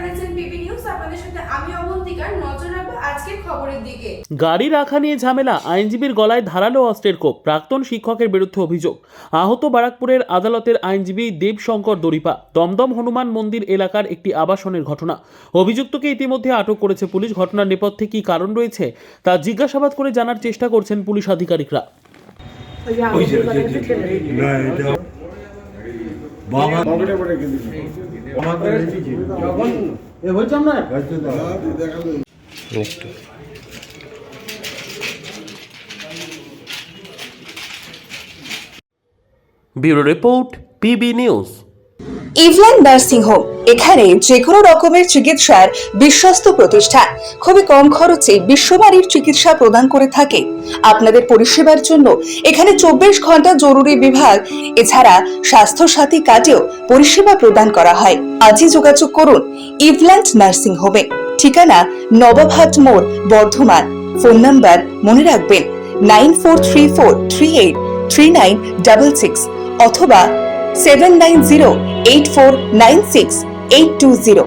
দেখছেন PB news. আপনাদের সাথে আমি অবন্তিকার। নজর রাখবো আজকের খবরের দিকে। গাড়ি রাখা নিয়ে ঝামেলা, আইনজীবীর গলায় ধারালো অস্ত্রের কোপ, প্রাক্তন শিক্ষকের বিরুদ্ধে অভিযোগ। আহত বারাকপুরের আদালতের আইনজীবী দেবশঙ্কর দরিপা। দমদম হনুমান মন্দির এলাকার একটি আবাসনের ঘটনা। অভিযুক্তকে ইতিমধ্যে আটক করেছে পুলিশ। ঘটনার নেপথ্যে কী কারণ রয়েছে তা জিজ্ঞাসাবাদ করে জানার চেষ্টা করছেন পুলিশ আধিকারিকরা। Bureau report, PB news. ইভল্যান্ড নার্সিং হোম, এখানে যে কোনো রকমের চিকিৎসার বিশ্বস্ত প্রতিষ্ঠান। খুবই কম খরচে বিশ্বমানের চিকিৎসা প্রদান করে থাকে। আপনাদের পরিষেবার জন্য এখানে 24 ঘন্টা জরুরি বিভাগ, এছাড়া স্বাস্থ্য সাথী কার্ডেও পরিষেবা প্রদান করা হয়। আজই যোগাযোগ করুন ইভল্যান্ড নার্সিং হোমে। ঠিকানা নবাবহাট মোড়, বর্ধমান। ফোন নাম্বার মনে রাখবেন 9434383966 অথবা 7908496820।